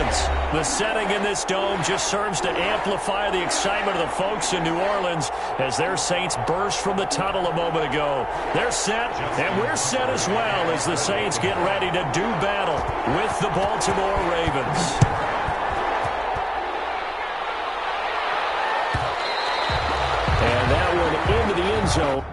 Orleans. The setting in this dome just serves to amplify the excitement of the folks in New Orleans as their Saints burst from the tunnel a moment ago. They're set, and we're set as well as the Saints get ready to do battle with the Baltimore Ravens. And that one into the end zone.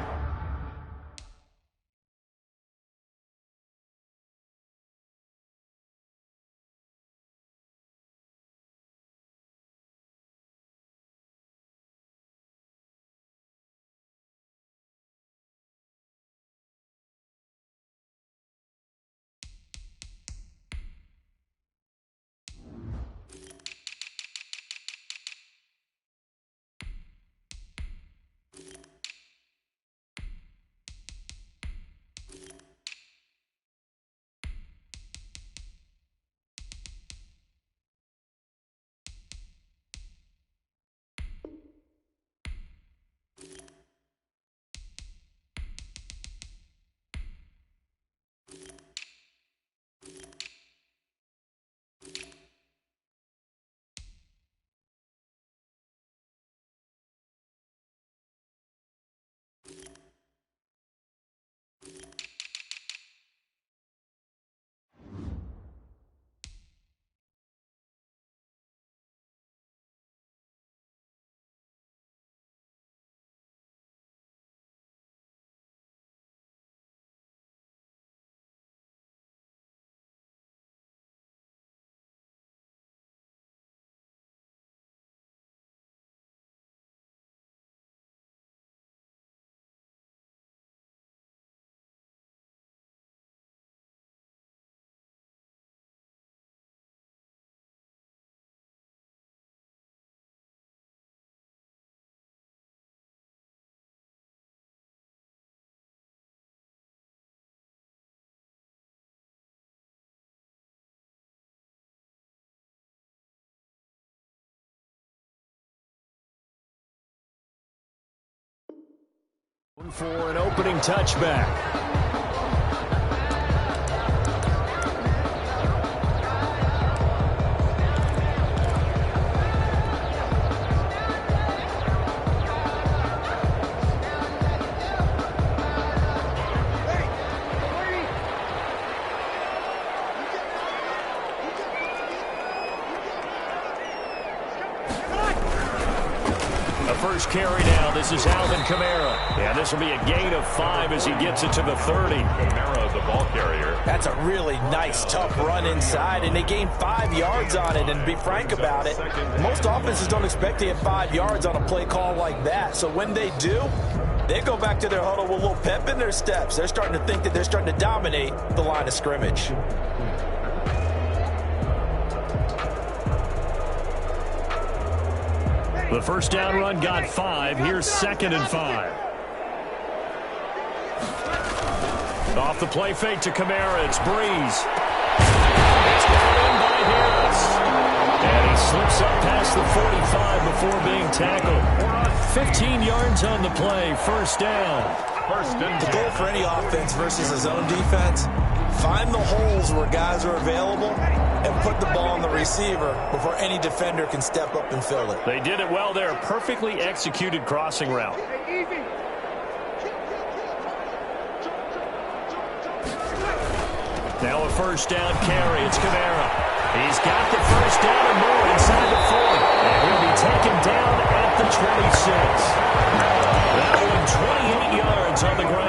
For an opening touchback. First carry now. This is Alvin Kamara. And this will be a gain of 5 as he gets it to the 30. Kamara, the ball carrier. That's a really nice, tough run inside, and they gained 5 yards on it. And to be frank about it, most offenses don't expect to get 5 yards on a play call like that. So when they do, they go back to their huddle with a little pep in their steps. They're starting to think that they're starting to dominate the line of scrimmage. The first down run got 5. Here's 2nd and 5. Off the play fake to Kamara. It's Breeze. It's got in by Harris. And he slips up past the 45 before being tackled. 15 yards on the play. First down. The goal for any offense versus his own defense, find the holes where guys are available and put the ball on the receiver before any defender can step up and fill it. They did it well there. Perfectly executed crossing route. Now a first down carry. It's Kamara. He's got the first down and more inside the 40. And he'll be taken down at the 26. That one 28 yards on the ground.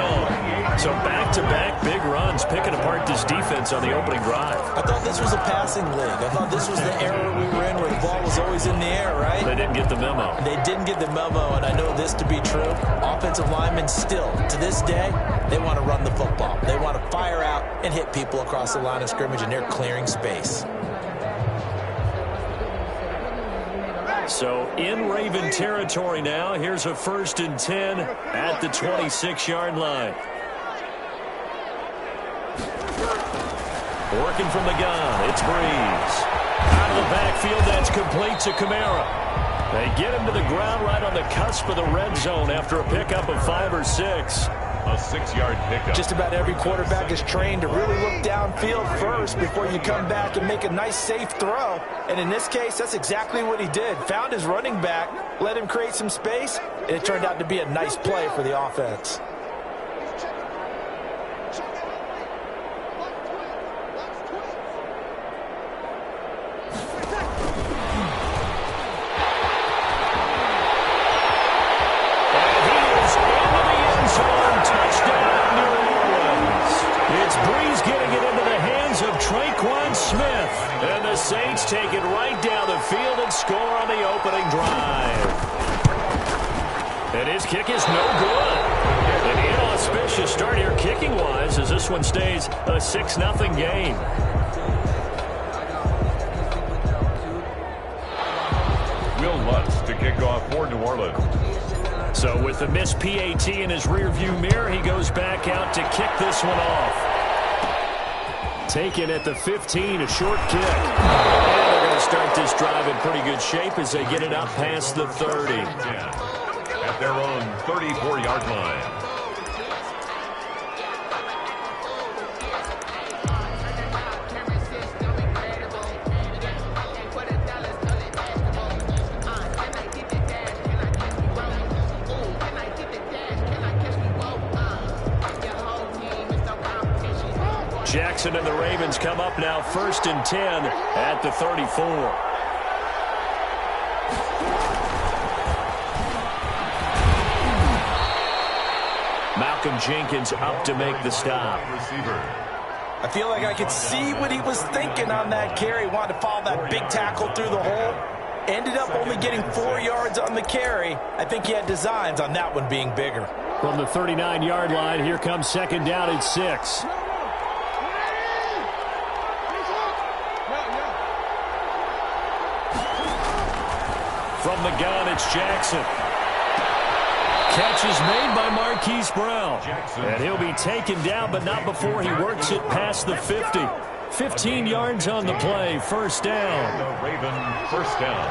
So back-to-back big runs picking apart this defense on the opening drive. I thought this was a passing league. I thought this was the era we were in where the ball was always in the air, right? They didn't get the memo. They didn't get the memo, and I know this to be true. Offensive linemen still, to this day, they want to run the football. They want to fire out and hit people across the line of scrimmage, and they're clearing space. So in Raven territory now. Here's a 1st and 10 at the 26-yard line. Working from the gun, it's Breeze. Out of the backfield, that's complete to Kamara. They get him to the ground right on the cusp of the red zone after a pickup of 5 or 6. A 6-yard pickup. Just about every quarterback is trained to really look downfield first before you come back and make a nice, safe throw. And in this case, that's exactly what he did. Found his running back, let him create some space, and it turned out to be a nice play for the offense. And the Saints take it right down the field and score on the opening drive. And his kick is no good. An inauspicious start here kicking-wise as this one stays a 6-0 game. Will Lutz to kick off for New Orleans. So with the missed PAT in his rearview mirror, he goes back out to kick this one off. Taken at the 15, a short kick. And they're going to start this drive in pretty good shape as they get it up past the 30. At their own 34-yard line. Jackson and the Ravens come up now 1st and 10 at the 34. Malcolm Jenkins up to make the stop. I feel like I could see what he was thinking on that carry. Wanted to follow that big tackle through the hole. Ended up only getting 4 yards on the carry. I think he had designs on that one being bigger. From the 39-yard line, here comes 2nd down and 6. From the gun, it's Jackson. Catch is made by Marquise Brown. And he'll be taken down, but not before he works it past the 50. 15 yards on the play, 1st down. The Raven 1st down.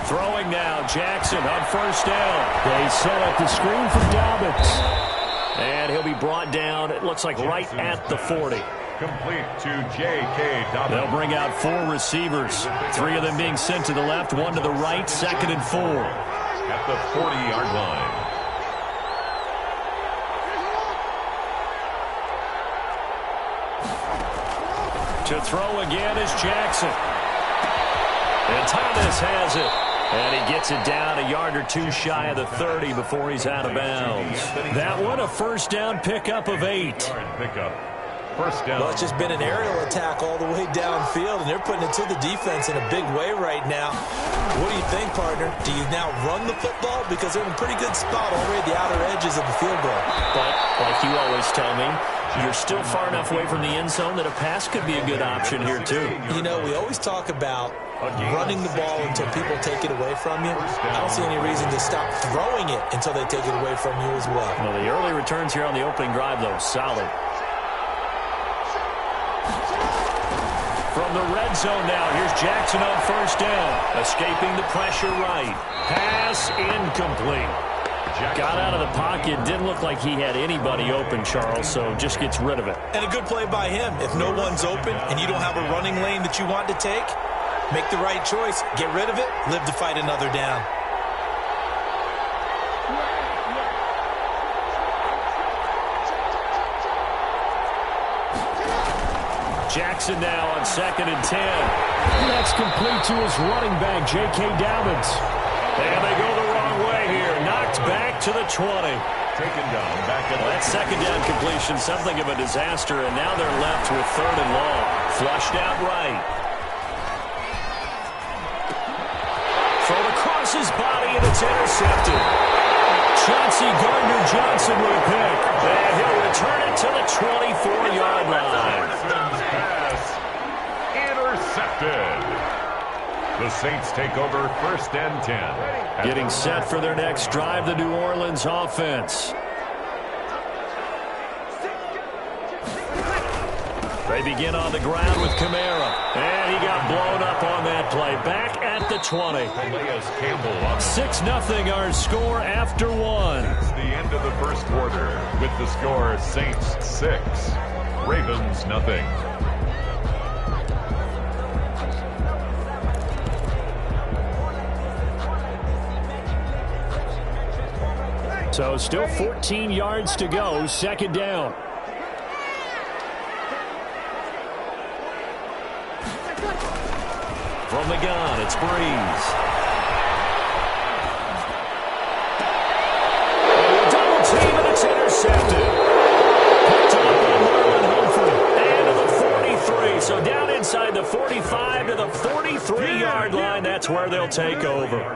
Throwing now, Jackson on 1st down. They set up the screen for Dobbins. And he'll be brought down, it looks like right at the 40. Complete to J.K. Dobbins. They'll bring out 4 receivers. 3 of them being sent to the left, 1 to the right, 2nd and 4. At the 40-yard line. To throw again is Jackson. And Thomas has it. And he gets it down a yard or 2 shy of the 30 before he's out of bounds. That one, a 1st down pickup of 8. Pickup. 1st down. Well, it's just been an aerial attack all the way downfield, and they're putting it to the defense in a big way right now. What do you think, partner? Do you now run the football? Because they're in a pretty good spot already at the outer edges of the field goal. But, like you always tell me, you're still far enough away from the end zone that a pass could be a good option here, too. You know, we always talk about running the ball until people take it away from you. I don't see any reason to stop throwing it until they take it away from you as well. Well, the early returns here on the opening drive, though, solid. From the red zone now, here's Jackson on 1st down. Escaping the pressure right. Pass incomplete. Got out of the pocket. Didn't look like he had anybody open, Charles, so just gets rid of it. And a good play by him. If no one's open and you don't have a running lane that you want to take, make the right choice. Get rid of it. Live to fight another down. Jackson now on 2nd and 10. That's complete to his running back, J.K. Dobbins. And they go the wrong way here. Knocked back to the 20. Taken down back at that 2nd down completion, something of a disaster, and now they're left with 3rd and long. Flushed out right. Thrown across his body, and it's intercepted. Chauncey Gardner-Johnson with a pick. And he'll return it to the 24-yard line. Pass intercepted. The Saints take over 1st and 10. Getting set for their next drive, the New Orleans offense. They They begin on the ground with Kamara. And he got blown up on that play. Back at the 20. 6-0 our score after one. It's the end of the first quarter with the score Saints 6, Ravens nothing. So still 14 yards to go, second down. From the gun, it's Breeze. Double team, and it's intercepted. Picked up by Marlon Humphrey. And to the 43. So down inside the 45 to the 43-yard line. That's where they'll take over.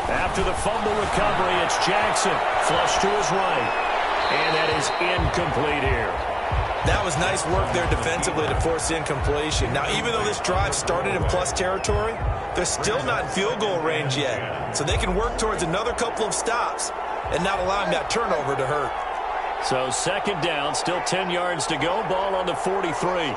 After the fumble recovery, it's Jackson. Flush to his right. And that is incomplete here. That was nice work there defensively to force incompletion. Now, even though this drive started in plus territory, they're still not in field goal range yet. So they can work towards another couple of stops and not allowing that turnover to hurt. So second down, still 10 yards to go. Ball on the 43.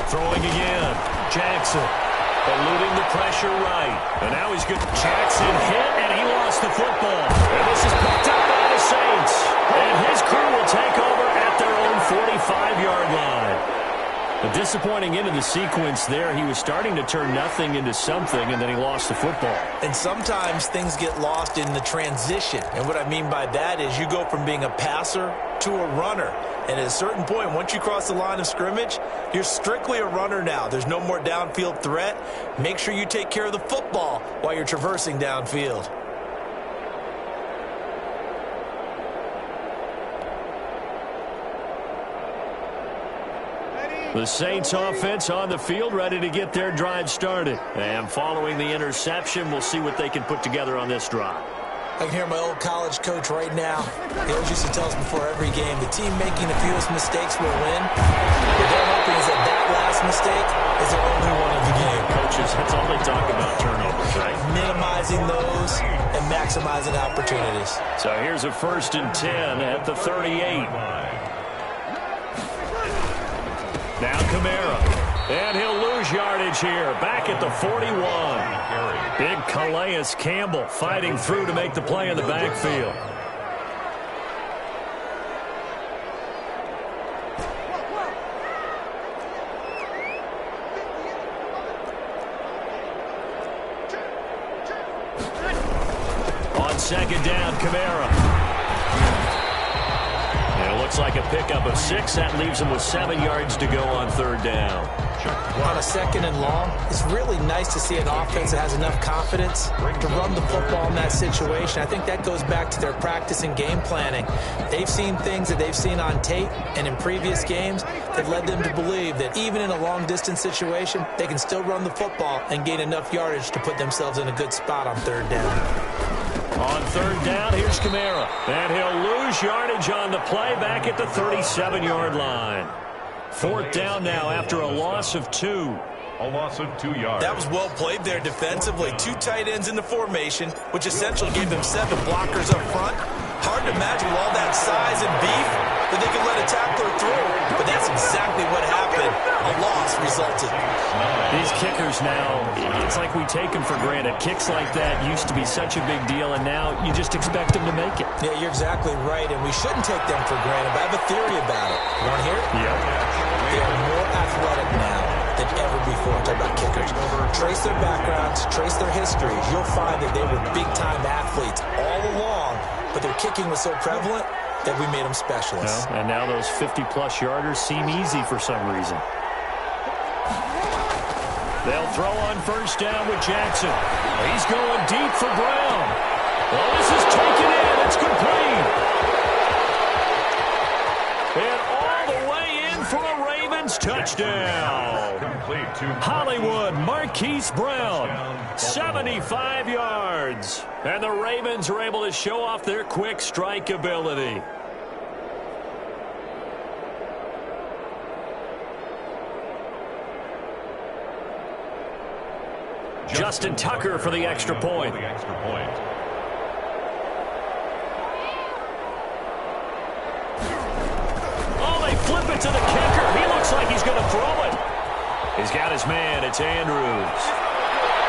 Throwing again. Jackson eluding the pressure right. And now he's good. Jackson hit, and he lost the football. And this is picked up by the Saints. And his crew will take over at their own 45-yard line. A disappointing end of the sequence there. He was starting to turn nothing into something, and then he lost the football. And sometimes things get lost in the transition. And what I mean by that is you go from being a passer to a runner. And at a certain point, once you cross the line of scrimmage, you're strictly a runner now. There's no more downfield threat. Make sure you take care of the football while you're traversing downfield. The Saints offense on the field, ready to get their drive started. And following the interception, we'll see what they can put together on this drive. I can hear my old college coach right now. He always used to tell us before every game, the team making the fewest mistakes will win. What they're hoping is that that last mistake is their only one of the game. Coaches, that's all they talk about, turnovers, right? Minimizing those and maximizing opportunities. So here's a 1st and 10 at the 38. Now Kamara. And he'll lose yardage here. Back at the 41. Big Calais Campbell fighting through to make the play in the backfield. On second down, Kamara. And it looks like a pickup of 6. That leaves him with 7 yards to go on third down. On a second and long, it's really nice to see an offense that has enough confidence to run the football in that situation. I think that goes back to their practice and game planning. They've seen things that they've seen on tape and in previous games that led them to believe that even in a long-distance situation, they can still run the football and gain enough yardage to put themselves in a good spot on third down. On third down, here's Kamara. And he'll lose yardage on the play back at the 37-yard line. Fourth down now after a loss of 2. A loss of 2 yards. That was well played there defensively. 2 tight ends in the formation, which essentially gave them 7 blockers up front. Hard to imagine with all that size and beef that they could let a tackler through. But that's exactly what happened. A loss resulted. These kickers now, it's like we take them for granted. Kicks like that used to be such a big deal, and now you just expect them to make it. Yeah, you're exactly right, and we shouldn't take them for granted. But I have a theory about it. You want to hear it? Yeah. They are more athletic now than ever before. Talk about kickers. Trace their backgrounds, trace their histories. You'll find that they were big-time athletes all along, but their kicking was so prevalent that we made them specialists. And now those 50-plus yarders seem easy for some reason. They'll throw on first down with Jackson. He's going deep for Brown. Well, this is taken in. It's complete. And all the way in for a Ravens touchdown. Hollywood Marquise Brown, 75 yards. And the Ravens are able to show off their quick strike ability. Justin Tucker for the extra point. Oh, they flip it to the kicker. He looks like he's going to throw it. He's got his man. It's Andrews.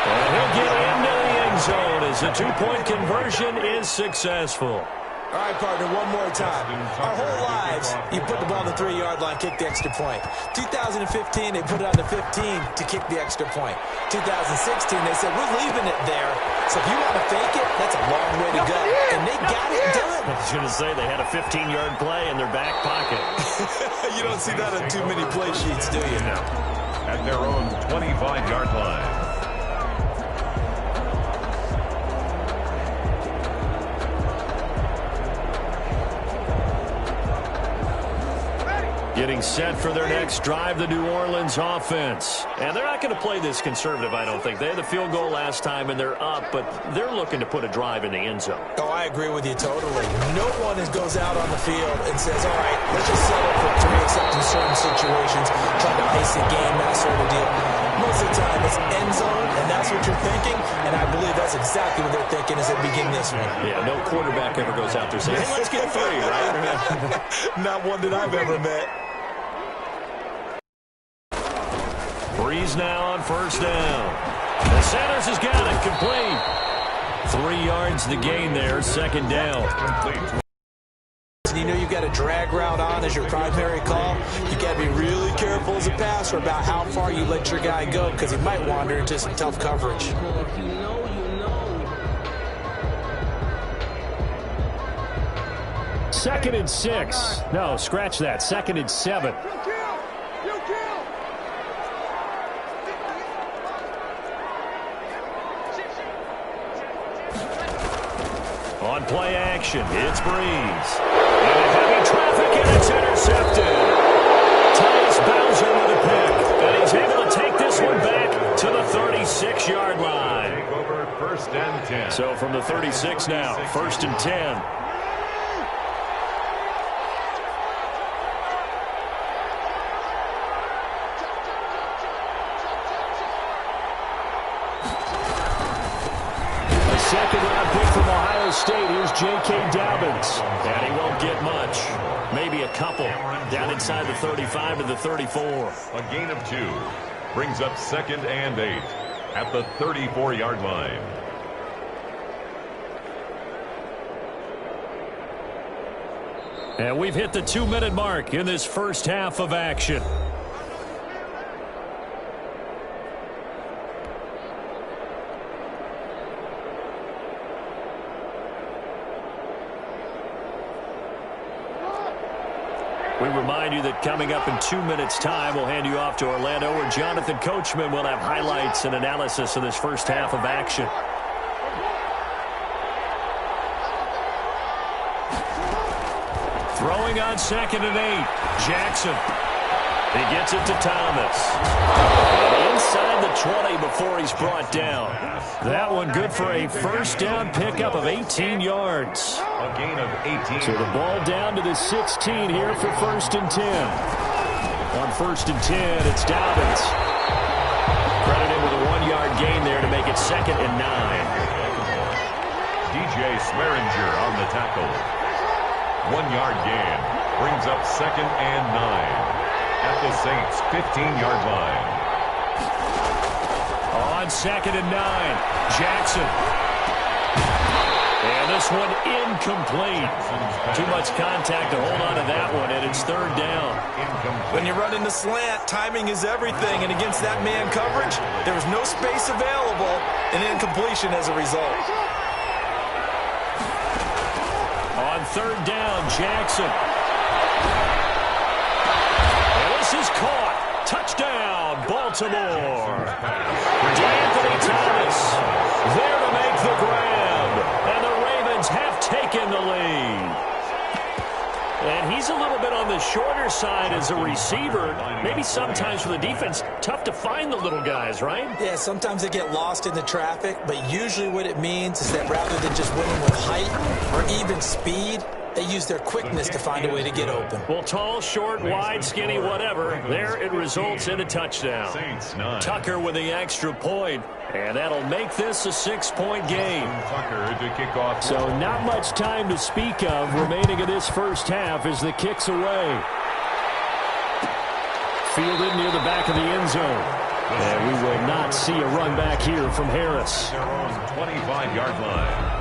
And he'll get into the end zone as the two-point conversion is successful. All right, partner, one more time. Our whole lives, you put the ball on the 3-yard line, kick the extra point. 2015, they put it on the 15 to kick the extra point. 2016, they said, we're leaving it there. So if you want to fake it, that's a long way to go. And they got it done. I was going to say they had a 15-yard play in their back pocket. You don't see that on too many play sheets, do you? No. At their own 25-yard line. Getting set for their next drive, the New Orleans offense. And they're not going to play this conservative, I don't think. They had the field goal last time, and they're up, but they're looking to put a drive in the end zone. Oh, I agree with you totally. No one goes out on the field and says, all right, let's just settle for 3 except in certain situations, trying to ice a game, that sort of deal. Most of the time, it's end zone, and that's what you're thinking, and I believe that's exactly what they're thinking as they begin this one. Yeah, no quarterback ever goes out there saying, hey, let's get 3, right? Not one that I've ever met. Breeze now on first down. The Sanders has got it complete. 3 yards the gain there, second down. You know you've got a drag route on as your primary call. You got to be really careful as a passer about how far you let your guy go because he might wander into some tough coverage. Second and 6. No, scratch that. Second and 7. On play action, it's Breeze. And heavy traffic, and it's intercepted. Tyus Bowser with a pick. And he's able to take this one back to the 36-yard line. Take over first and 10. So from the 36 now, first and 10. Second-round pick from Ohio State. Here's J.K. Dobbins. And he won't get much. Maybe a couple. Down inside the 35 to the 34. A gain of 2 brings up second and 8 at the 34-yard line. And we've hit the 2-minute mark in this first half of action. We remind you that coming up in 2 minutes' time, we'll hand you off to Orlando, where Jonathan Coachman will have highlights and analysis of this first half of action. Throwing on second and 8, Jackson. He gets it to Thomas. Inside the 20 before he's brought down. That one good for a first down pickup of 18 yards. A gain of 18. So the ball down to the 16 here for first and 10. On first and 10, it's Dobbins. Credited with a 1-yard gain there to make it second and 9. DJ Swearinger on the tackle. 1-yard gain brings up second and 9 at the Saints' 15-yard line. On second and 9, Jackson. And this one incomplete. Too much contact to hold on to that one, and it's third down. When you run in the slant, timing is everything, and against that man coverage, there was no space available, and incompletion as a result. On third down, Jackson. And this is caught. Touchdown, Baltimore. DeAnthony Thomas there to make the grab. And the Ravens have taken the lead. And he's a little bit on the shorter side as a receiver. Maybe sometimes for the defense, tough to find the little guys, right? Yeah, sometimes they get lost in the traffic, but usually what it means is that rather than just winning with height or even speed, they use their quickness to find a way to get open. Well, tall, short, wide, skinny, whatever, there it results in a touchdown. Tucker with the extra point, and that'll make this a 6-point game. Tucker to kick off. So not much time to speak of remaining in this first half as the kick's away. Fielded near the back of the end zone. And we will not see a run back here from Harris. Their own 25-yard line.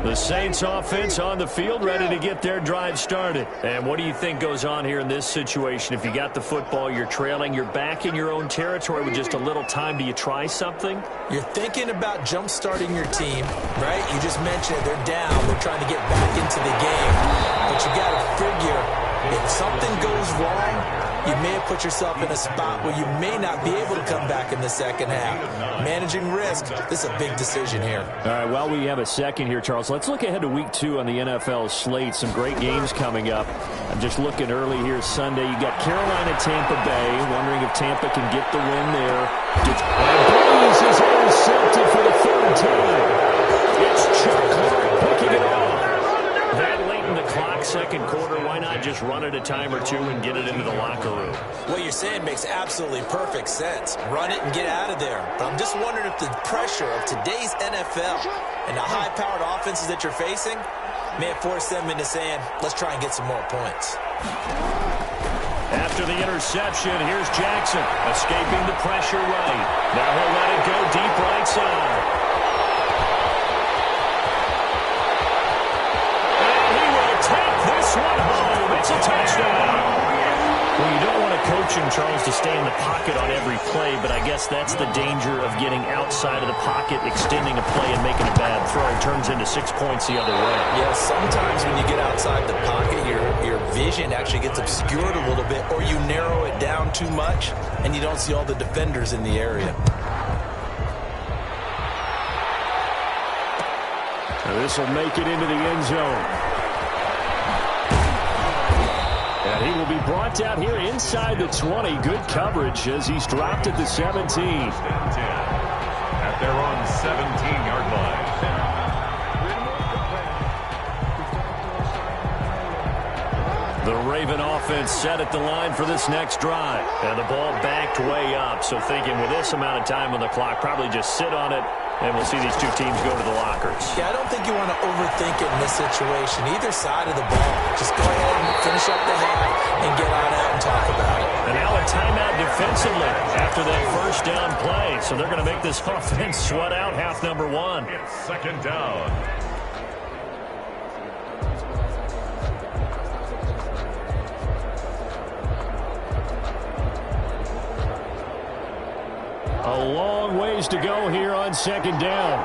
The Saints offense on the field, ready to get their drive started. And what do you think goes on here in this situation? If you got the football, you're trailing, you're back in your own territory with just a little time. Do you try something? You're thinking about jump-starting your team, right? You just mentioned it. They're down. They're trying to get back into the game. But you got to figure if something goes wrong, you may have put yourself in a spot where you may not be able to come back in the second half. Managing risk, this is a big decision here. All right, while we have a second here, Charles, let's look ahead to week 2 on the NFL slate. Some great games coming up. I'm just looking early here Sunday. You got Carolina, Tampa Bay. Wondering if Tampa can get the win there. And Breeze is intercepted for the third time. It's Chuck Clark picking it off. That late in the clock, second quarter, why not just run it a time or two and get it into the locker room? What you're saying makes absolutely perfect sense. Run it and get out of there. But I'm just wondering if the pressure of today's NFL and the high-powered offenses that you're facing may have forced them into saying, let's try and get some more points. After the interception, here's Jackson escaping the pressure right. Now he'll let it go deep right side. One home. It's a touchdown. Well, you don't want to coach him, Charles, to stay in the pocket on every play, but I guess that's the danger of getting outside of the pocket, extending a play, and making a bad throw. It turns into 6 points the other way. Yeah, sometimes when you get outside the pocket, your vision actually gets obscured a little bit, or you narrow it down too much, and you don't see all the defenders in the area. Now this will make it into the end zone. And he will be brought down here inside the 20. Good coverage as he's dropped at the 17. At their own 17-yard line. The Raven offense set at the line for this next drive. And the ball backed way up. So thinking with this amount of time on the clock, probably just sit on it. And we'll see these two teams go to the lockers. Yeah, I don't think you want to overthink it in this situation. Either side of the ball. Just go ahead and finish up the half and get on out and talk about it. And now a timeout defensively after that first down play. So they're going to make this offense sweat out half number 1. It's second down. A long ways to go here on second down.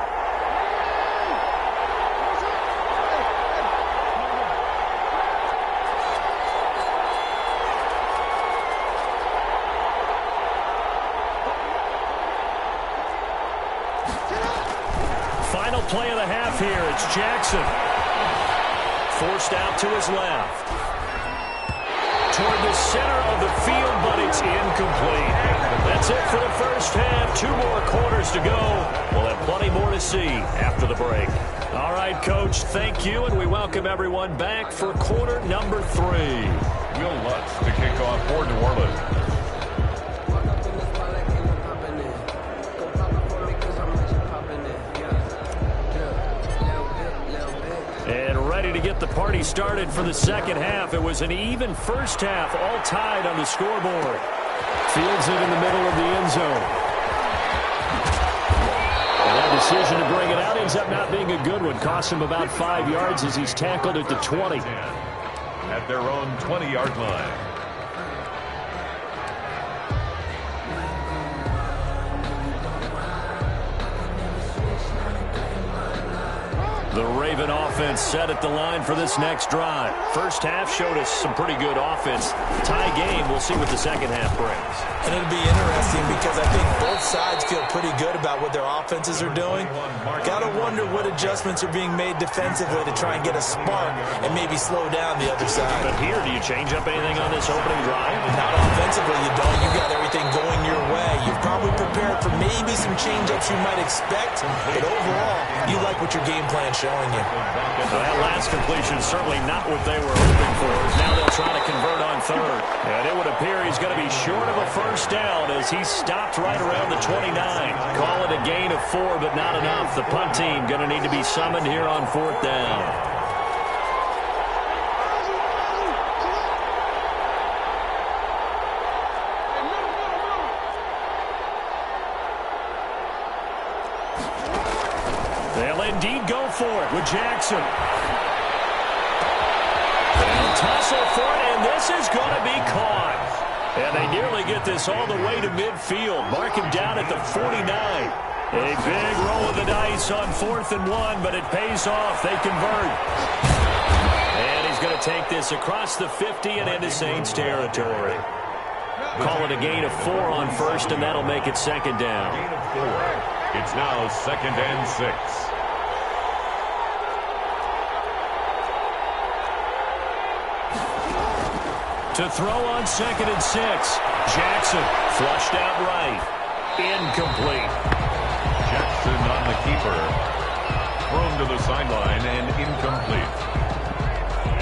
Final play of the half here. It's Jackson. Forced out to his left. Toward the center of the field, but it's incomplete. That's it for the first half. 2 more quarters to go. We'll have plenty more to see after the break. All right, Coach, thank you, and we welcome everyone back for quarter number 3. Will Lutz to kick off for New Orleans. And ready to get the party started for the second half. It was an even first half, all tied on the scoreboard. Fields it in the middle of the end zone. And that decision to bring it out ends up not being a good one. Cost him about 5 yards as he's tackled at the 20. At their own 20-yard line. The Raven offense set at the line for this next drive. First half showed us some pretty good offense. Tie game, we'll see what the second half brings. And it'll be interesting because I think both sides feel pretty good about what their offenses are doing. Got to wonder what adjustments are being made defensively to try and get a spark and maybe slow down the other side. But here, do you change up anything on this opening drive? Not offensively, you don't. You got everything going your way. You've probably prepared for maybe some change-ups you might expect, but overall, you like what your game plan's showing you. Well, that last completion certainly not what they were hoping for. Now they'll try to convert on third. And it would appear he's going to be short of a first down as he stopped right around the 29. Call it a gain of 4, but not enough. The punt team going to need to be summoned here on fourth down. They'll indeed go for it with Jackson. They'll tussle for it, and this is going to be caught. And they nearly get this all the way to midfield. Mark him down at the 49. A big roll of the dice on 4th and 1, but it pays off. They convert. And he's going to take this across the 50 and into Saints territory. Call it a gain of 4 on first, and that'll make it second down. Gain of 4. It's now 2nd and 6. To throw on 2nd and 6. Jackson flushed out right. Incomplete. Jackson on the keeper. Thrown to the sideline and incomplete.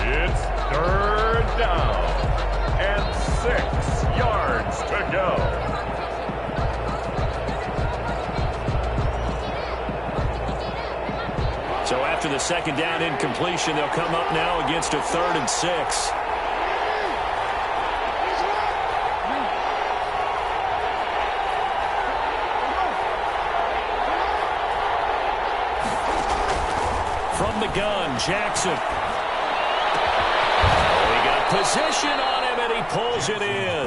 It's 3rd down and 6 yards to go. So after the 2nd down incompletion, they'll come up now against a 3rd and 6. From the gun, Jackson. He got position on him, and he pulls it in.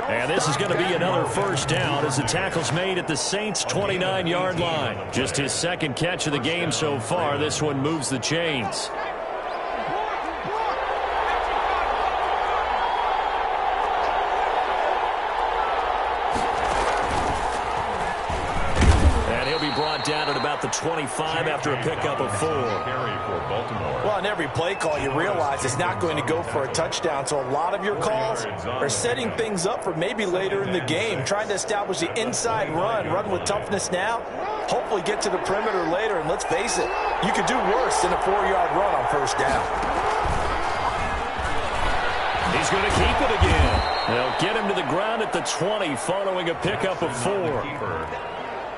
And this is going to be another first down as the tackle's made at the Saints' 29-yard line. Just his 2nd catch of the game so far. This one moves the chains. Brought down at about the 25 after a pickup of 4. Well, in every play call, you realize it's not going to go for a touchdown, so a lot of your calls are setting things up for maybe later in the game, trying to establish the inside run with toughness now, hopefully get to the perimeter later, and let's face it, you could do worse than a 4-yard run on first down. He's going to keep it again. They'll get him to the ground at the 20 following a pickup of 4.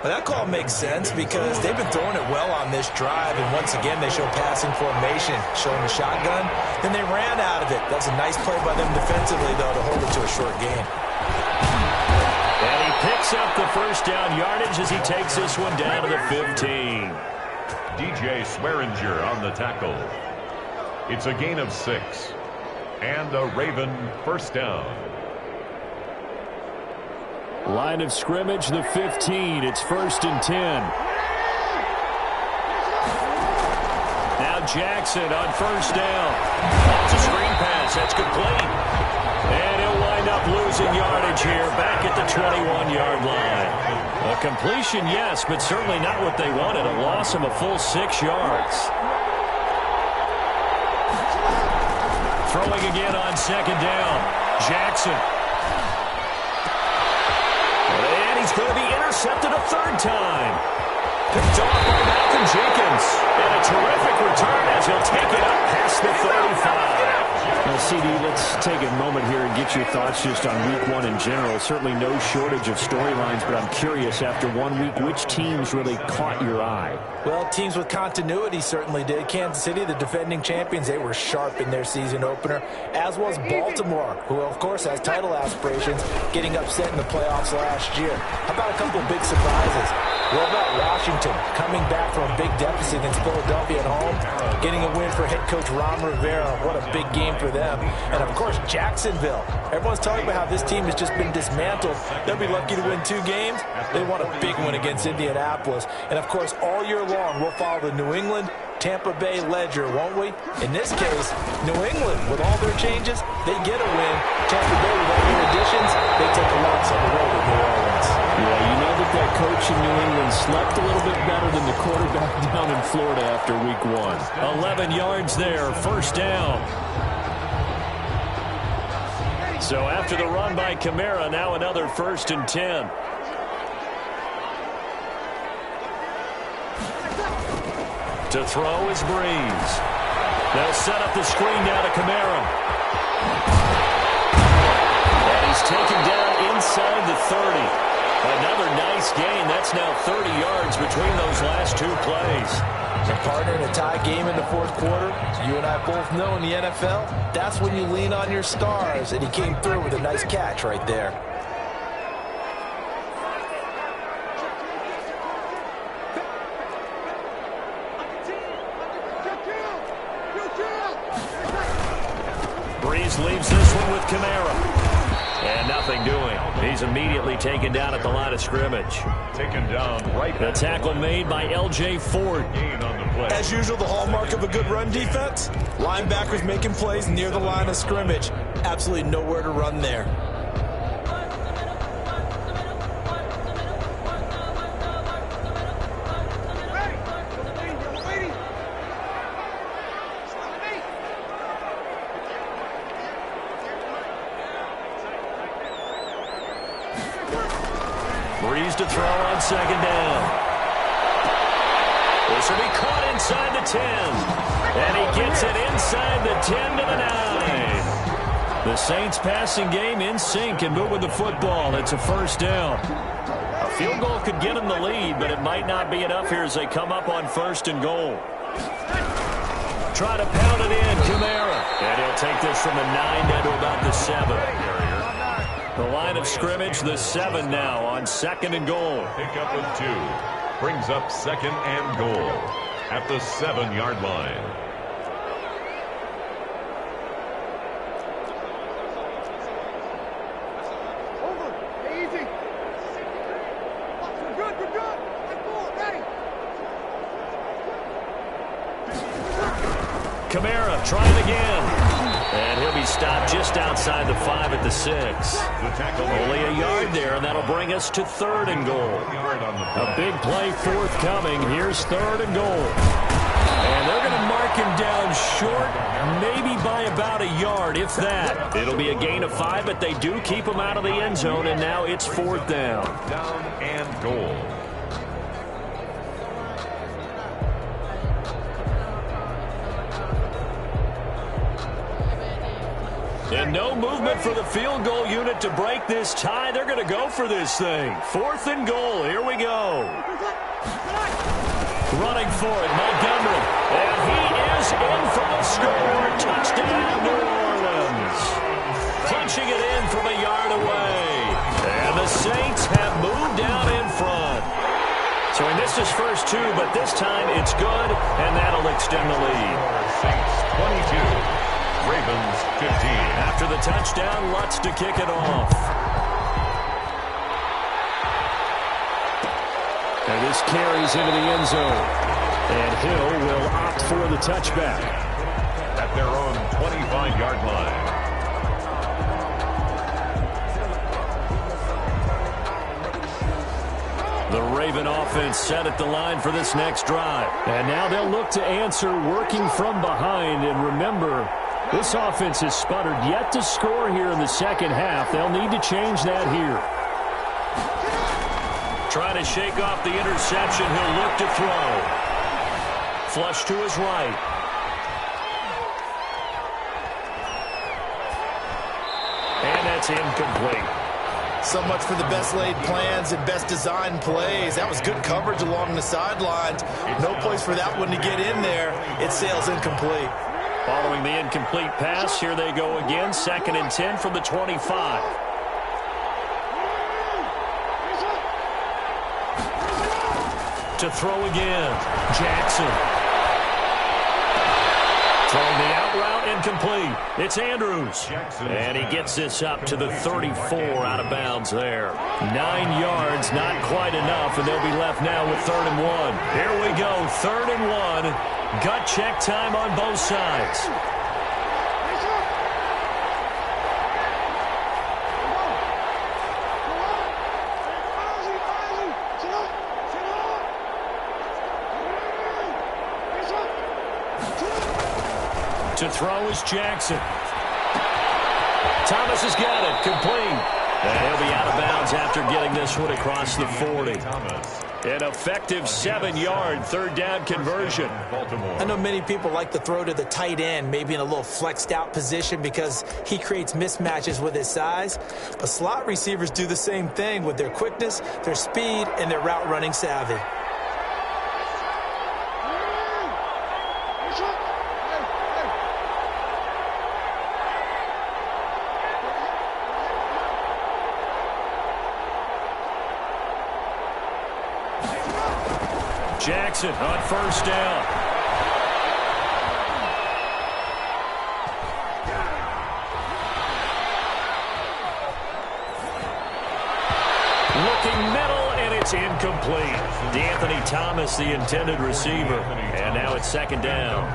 Well, that call makes sense because they've been throwing it well on this drive, and once again they show passing formation, showing the shotgun. Then they ran out of it. That was a nice play by them defensively, though, to hold it to a short gain. And he picks up the first down yardage as he takes this one down to the 15. DJ Swearinger on the tackle. It's a gain of 6. And a Raven first down. Line of scrimmage, the 15. It's 1st and 10. Now Jackson on first down. That's a screen pass. That's complete. And he'll wind up losing yardage here back at the 21-yard line. A completion, yes, but certainly not what they wanted. A loss of a full 6 yards. Throwing again on 2nd down. Jackson. And he's going to be intercepted a 3rd time. Picked off by Malcolm Jenkins. And a terrific return as he'll take it up past the 35. Well, CD, let's take a moment here and get your thoughts just on Week 1 in general. Certainly no shortage of storylines, but I'm curious, after 1 week, which teams really caught your eye? Well, teams with continuity certainly did. Kansas City, the defending champions, they were sharp in their season opener, as was Baltimore, who, of course, has title aspirations, getting upset in the playoffs last year. How about a couple of big surprises? What about Washington coming back from a big deficit against Philadelphia at home, getting a win for head coach Ron Rivera? What a big game for them. And, of course, Jacksonville. Everyone's talking about how this team has just been dismantled. They'll be lucky to win 2 games. They want a big one against Indianapolis. And, of course, all year long, we'll follow the New England Tampa Bay ledger, won't we? In this case, New England, with all their changes, they get a win. Tampa Bay, with all their additions, they take a loss on the road in New Orleans. Yeah, you know that coach in New England slept a little bit better than the quarterback down in Florida after week 1. 11 yards there, first down. So after the run by Kamara, now another 1st and 10. To throw is Breeze. They'll set up the screen now to Kamara. And he's taken down inside the 30. Another nice gain. That's now 30 yards between those last 2 plays. And partner, in a tie game in the 4th quarter, you and I both know in the NFL, that's when you lean on your stars. And he came through with a nice catch right there. Breeze leaves this one with Kamara. And nothing doing. He's immediately taken down at the line of scrimmage. Taken down right. The tackle made by L.J. Ford. Gain on the play. As usual, the hallmark of a good run defense, linebackers making plays near the line of scrimmage. Absolutely nowhere to run there. Breeze to throw on 2nd down. This will be caught inside the 10. And he gets it inside the 10 to the 9. The Saints passing game in sync and moving the football. It's a 1st down. A field goal could get them the lead, but it might not be enough here as they come up on 1st and goal. Try to pound it in, Kamara. And he'll take this from the 9 down to about the 7. The line of scrimmage, the 7 now on 2nd and goal. Pick up of 2. Brings up 2nd and goal at the 7-yard line. Easy. Good. Ready. Kamara trying again. And he'll be stopped just outside the 5 at the 6. Only a yard there, and that'll bring us to 3rd and goal. A big play forthcoming. Here's 3rd and goal. And they're going to mark him down short, maybe by about a yard, if that. It'll be a gain of 5, but they do keep him out of the end zone, and now it's 4th down. Down and goal. And no movement for the field goal unit to break this tie. They're going to go for this thing. 4th and goal. Here we go. Running for it, Montgomery. And he is in for the score. Touchdown, New Orleans. Punching it in from a yard away. And the Saints have moved down in front. So he missed his first 2, but this time it's good, and that'll extend the lead. Saints 22. Ravens 15. After the touchdown, Lutz to kick it off. And this carries into the end zone. And Hill will opt for the touchback. At their own 25-yard line. The Raven offense set at the line for this next drive. And now they'll look to answer working from behind. And remember, this offense has sputtered yet to score here in the 2nd half. They'll need to change that here. Trying to shake off the interception. He'll look to throw. Flush to his right. And that's incomplete. So much for the best laid plans and best designed plays. That was good coverage along the sidelines. No place for that one to get in there. It sails incomplete. Following the incomplete pass, here they go again. 2nd and 10 from the 25. To throw again, Jackson. Throwing the out route incomplete. It's Andrews. And he gets this up to the 34 out of bounds there. 9 yards, not quite enough, and they'll be left now with 3rd and 1. Here we go, 3rd and 1. Gut check time on both sides. To throw is Jackson. Thomas has got it, complete. And he'll be out of bounds after getting this one across the 40. An effective 7-yard 3rd down conversion. I know many people like to throw to the tight end, maybe in a little flexed out position because he creates mismatches with his size. But slot receivers do the same thing with their quickness, their speed, and their route running savvy. Jackson on 1st down. Looking middle, and it's incomplete. D'Anthony Thomas, the intended receiver. And now it's 2nd down.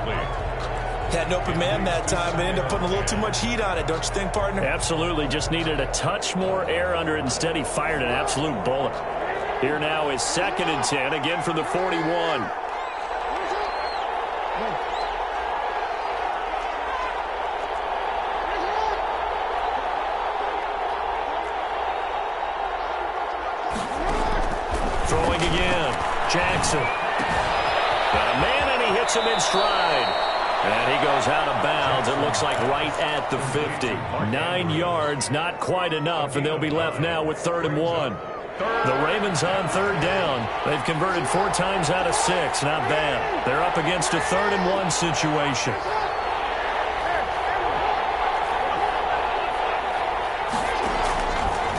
Had an open man that time, but ended up putting a little too much heat on it, don't you think, partner? Absolutely. Just needed a touch more air under it. Instead, he fired an absolute bullet. Here now is 2nd and 10, again from the 41. Throwing again. Jackson. Got a man, and he hits him in stride. And he goes out of bounds. It looks like right at the 50. 9 yards, not quite enough, and they'll be left now with 3rd and 1. The Ravens on 3rd down. They've converted 4 times out of 6. Not bad. They're up against a 3rd and 1 situation.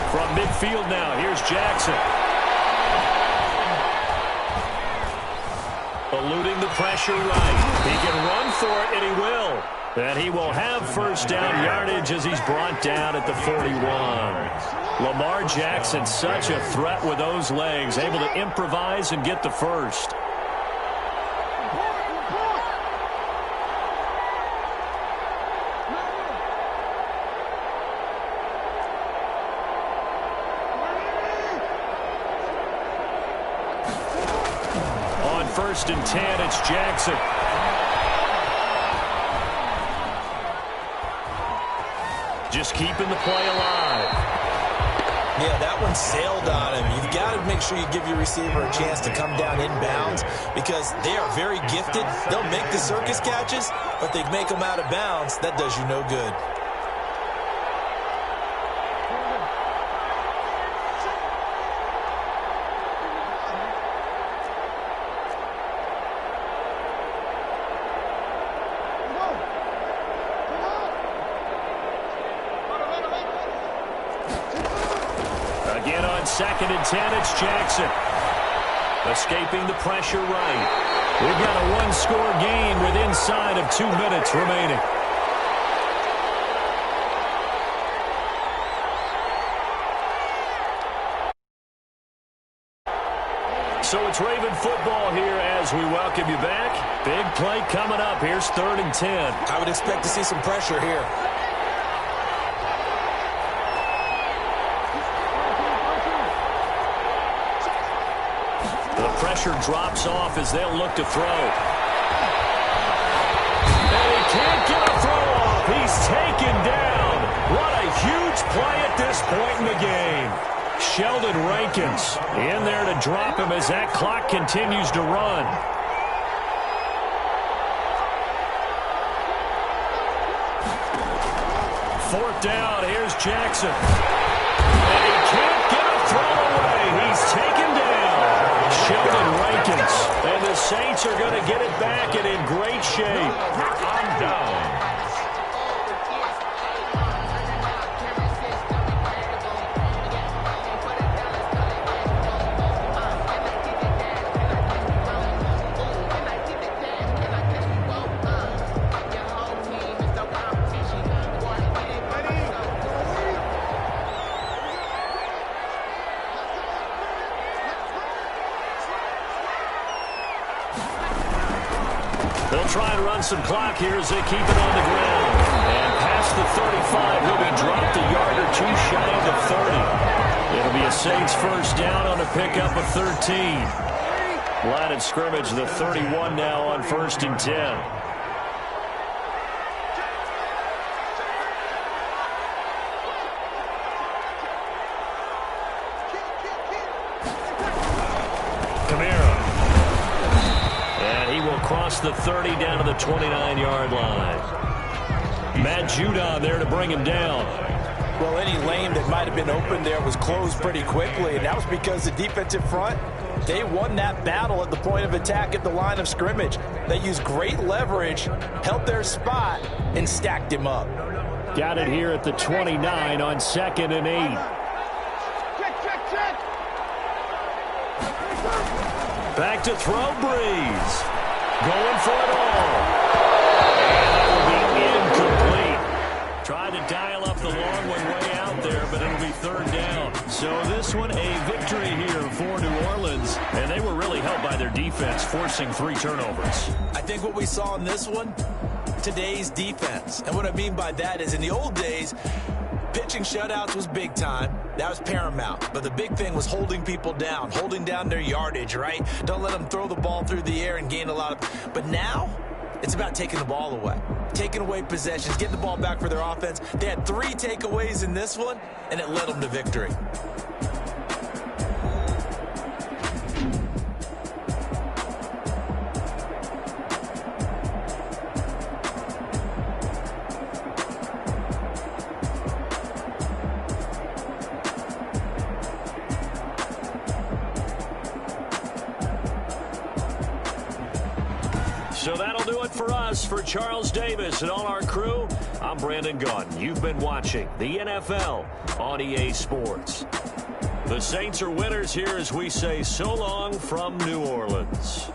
From midfield now, here's Jackson. Eluding the pressure right. He can run for it, and he will. And he will have 1st down yardage as he's brought down at the 41. Lamar Jackson, such a threat with those legs, able to improvise and get the 1st. On 1st and 10, it's Jackson. Just keeping the play alive. Yeah, that one sailed on him. You've got to make sure you give your receiver a chance to come down inbounds because they are very gifted. They'll make the circus catches, but they make them out of bounds. That does you no good. Again on 2nd and 10, it's Jackson. Escaping the pressure right. We've got a 1-score game with inside of 2 minutes remaining. So it's Raven football here as we welcome you back. Big play coming up. Here's 3rd and 10. I would expect to see some pressure here. Pressure drops off as they'll look to throw. And he can't get a throw off. He's taken down. What a huge play at this point in the game. Sheldon Rankins in there to drop him as that clock continues to run. Fourth down, here's Jackson. And he can't get a throw away. He's taken down. Sheldon Rankins. And the Saints are going to get it back and in great shape. On down. try and run some clock here as they keep it on the ground. And past the 35, he'll be dropped a yard or two shy of the 30. It'll be a Saints first down on a pickup of 13. Line of scrimmage, the 31 now on 1st and 10. Across the 30 down to the 29-yard line. Matt Judon there to bring him down. Well, any lane that might have been open there was closed pretty quickly, and that was because the defensive front, they won that battle at the point of attack at the line of scrimmage. They used great leverage, held their spot, and stacked him up. Got it here at the 29 on 2nd and 8. Check. Back to throw, Breeze. Going for it all. And that will be incomplete. Tried to dial up the long way out there, but it'll be 3rd down. So this one a victory here for New Orleans. And they were really helped by their defense, forcing 3 turnovers. I think what we saw in this one, today's defense. And what I mean by that is in the old days, pitching shutouts was big time. That was paramount. But the big thing was holding people down, holding down their yardage, right? Don't let them throw the ball through the air and gain a lot of... But now, it's about taking the ball away. Taking away possessions, getting the ball back for their offense. They had 3 takeaways in this one, and it led them to victory. So that'll do it for us. For Charles Davis and all our crew, I'm Brandon Gunn. You've been watching the NFL on EA Sports. The Saints are winners here as we say so long from New Orleans.